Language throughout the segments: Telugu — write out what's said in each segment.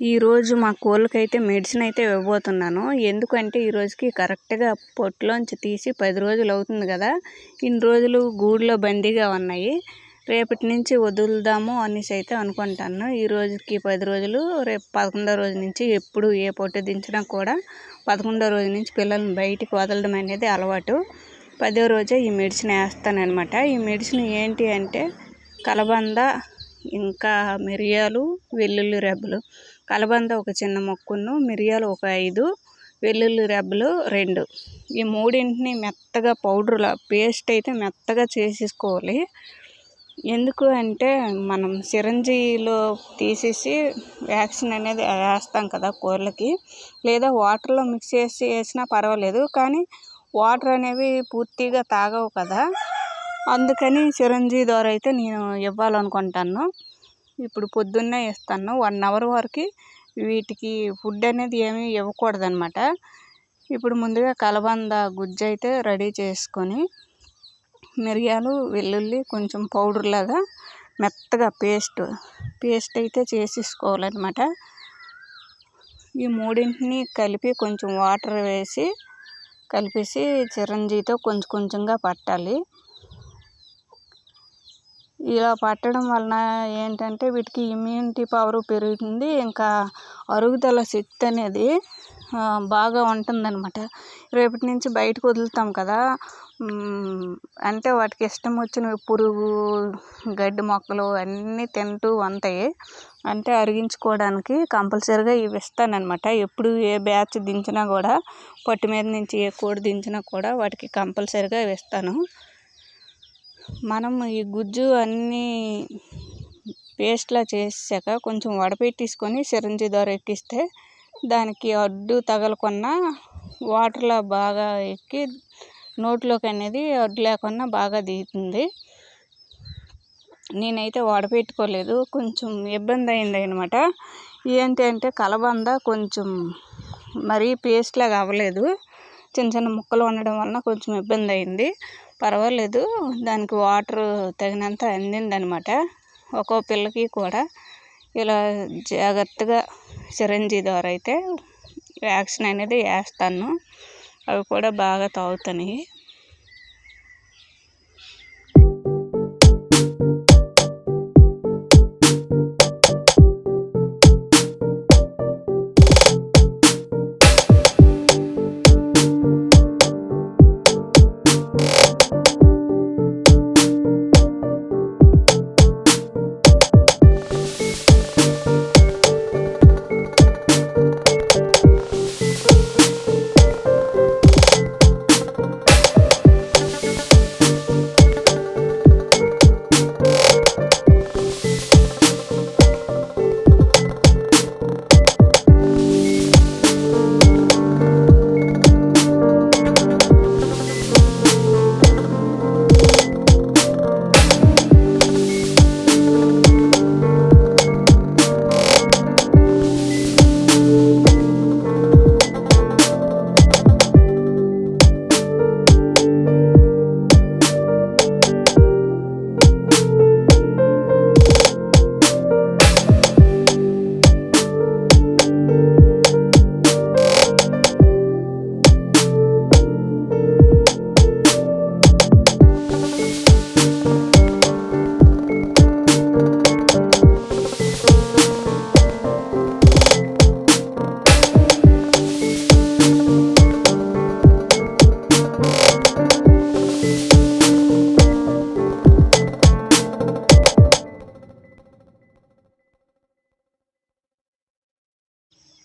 ఈరోజు మా కోళ్ళకైతే మెడిసిన్ అయితే ఇవ్వబోతున్నాను. ఎందుకంటే ఈరోజుకి కరెక్ట్‌గా పొట్టులోంచి తీసి 10 రోజులు అవుతుంది కదా! ఇన్ని రోజులు గూడులో బందీగా ఉన్నాయి. రేపటి నుంచి వదులుదాము అనేసి అయితే అనుకుంటాను. ఈ రోజుకి 10 రోజులు, రేపు 11వ రోజు నుంచి ఎప్పుడు ఏ పొట్టు దించినా కూడా 11వ రోజు నుంచి పిల్లల్ని బయటికి వదలడం అనేది అలవాటు. 10వ రోజే ఈ మెడిసిన్ వేస్తానన్నమాట. ఈ మెడిసిన్ ఏంటి అంటే కలబంద, ఇంకా మిరియాలు, వెల్లుల్లి రెబ్బలు. కలబంద ఒక చిన్న మొక్కను, మిరియాలు ఒక 5, వెల్లుల్లి రెబ్బలు 2. ఈ మూడింటిని మెత్తగా పౌడర్లా పేస్ట్ అయితే మెత్తగా చేసేసుకోవాలి. ఎందుకు అంటే మనం సిరంజిలో తీసేసి వ్యాక్సిన్ అనేది వేస్తాం కదా కోళ్ళకి, లేదా వాటర్లో మిక్స్ చేసి వేసినా పర్వాలేదు. కానీ వాటర్ అనేవి పూర్తిగా తాగవు కదా, అందుకని సిరంజి ద్వారా అయితే నేను ఇవ్వాలనుకుంటాను. ఇప్పుడు పొద్దున్నే ఇస్తాను. 1 అవర్ వరకు వీటికి ఫుడ్ అనేది ఏమీ ఇవ్వకూడదనమాట. ఇప్పుడు ముందుగా కలబంద గుజ్జు అయితే రెడీ చేసుకొని, మిరియాలు, వెల్లుల్లి కొంచెం పౌడర్ లాగా మెత్తగా పేస్ట్ అయితే చేసేసుకోవాలన్నమాట. ఈ మూడింటిని కలిపి కొంచెం వాటర్ వేసి కలిపేసి చిరంజీతో కొంచెం కొంచెంగా పట్టాలి. ఇలా పట్టడం వలన ఏంటంటే వీటికి ఇమ్యూనిటీ పవర్ పెరుగుతుంది. ఇంకా అరుగుదల శక్తి అనేది బాగా ఉంటుందన్నమాట. రేపటి నుంచి బయటకు వదులుతాం కదా, అంటే వాటికి ఇష్టం వచ్చిన పురుగు, గడ్డి మొక్కలు అన్నీ తింటూ ఉంటాయి. అంటే అరిగించుకోవడానికి కంపల్సరీగా ఇవి ఇస్తానన్నమాట. ఎప్పుడు ఏ బ్యాచ్ దించినా కూడా, పట్టు మీద నుంచి ఏ కోడి దించినా కూడా వాటికి కంపల్సరీగా ఇవి ఇస్తాను. మనం ఈ గుజ్జు అన్నీ పేస్ట్లా చేసాక కొంచెం వడపెట్టేసుకొని సిరంజి ద్వారా ఎక్కిస్తే దానికి అడ్డు తగలకుండా వాటర్లో బాగా ఎక్కి నోట్లోకి అనేది అడ్డు లేకుండా బాగా దిగుతుంది. నేనైతే వడపెట్టుకోలేదు, కొంచెం ఇబ్బంది అయింది అనమాట. ఏంటి అంటే కలబంద కొంచెం మరీ పేస్ట్ లాగా అవ్వలేదు, చిన్న చిన్న ముక్కలు ఉండడం వలన కొంచెం ఇబ్బంది అయింది. పర్వాలేదు, దానికి వాటర్ తగినంత అందిందనమాట. ఒక్కో పిల్లకి కూడా ఇలా జాగ్రత్తగా సిరంజి ద్వారా అయితే వ్యాక్సిన్ అనేది వేస్తాను. అవి కూడా బాగా తాగుతున్నాయి.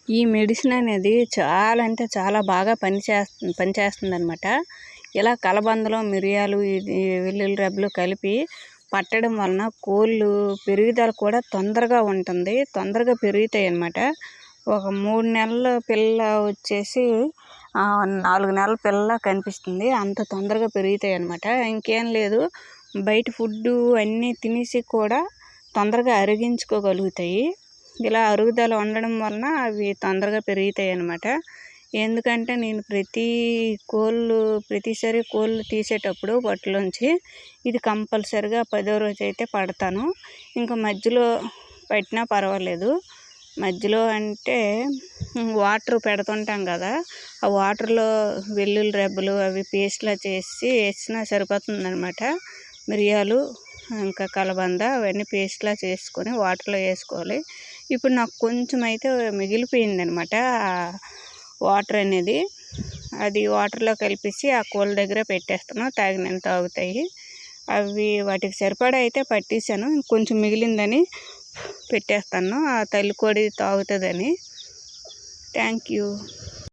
ఈ మెడిసిన్ అనేది చాలా అంటే చాలా బాగా పనిచేస్తుంది అనమాట. ఇలా కలబందలో మిరియాలు, వెల్లుల్లి రెబ్బలు కలిపి పట్టడం వలన కోళ్ళు పెరుగుదల కూడా తొందరగా ఉంటుంది, తొందరగా పెరుగుతాయి అన్నమాట. ఒక 3 నెలల పిల్ల వచ్చేసి 4 నెలల పిల్ల కనిపిస్తుంది, అంత తొందరగా పెరుగుతాయి అన్నమాట. ఇంకేం లేదు, బయట ఫుడ్డు అన్నీ తినేసి కూడా తొందరగా అరిగించుకోగలుగుతాయి. ఇలా అరుగుదల ఉండడం వలన అవి తొందరగా పెరుగుతాయి అన్నమాట. ఎందుకంటే నేను ప్రతిసారి కోళ్ళు తీసేటప్పుడు పొట్టలోంచి ఇది కంపల్సరిగా 10వ రోజు అయితే పడతాను. ఇంకా మధ్యలో పట్టినా పర్వాలేదు, మధ్యలో అంటే వాటర్ పెడుతుంటాం కదా, ఆ వాటర్లో వెల్లుల్లి రెబ్బలు అవి పేస్ట్లా చేసి వేసినా సరిపోతుందనమాట. మిరియాలు ఇంకా కలబంద అవన్నీ పేస్ట్లా చేసుకొని వాటర్లో వేసుకోవాలి. ఇప్పుడు నాకు కొంచెం అయితే మిగిలిపోయిందనమాట వాటర్ అనేది. అది వాటర్లో కలిపేసి ఆ కోళ్ళ దగ్గర పెట్టేస్తాను, తాగినంత తాగుతాయి. అవి వాటికి సరిపడా అయితే పట్టేసాను, ఇంకొంచెం మిగిలిందని పెట్టేస్తాను, ఆ తల్లి కోడి తాగుతుందని. Thank you.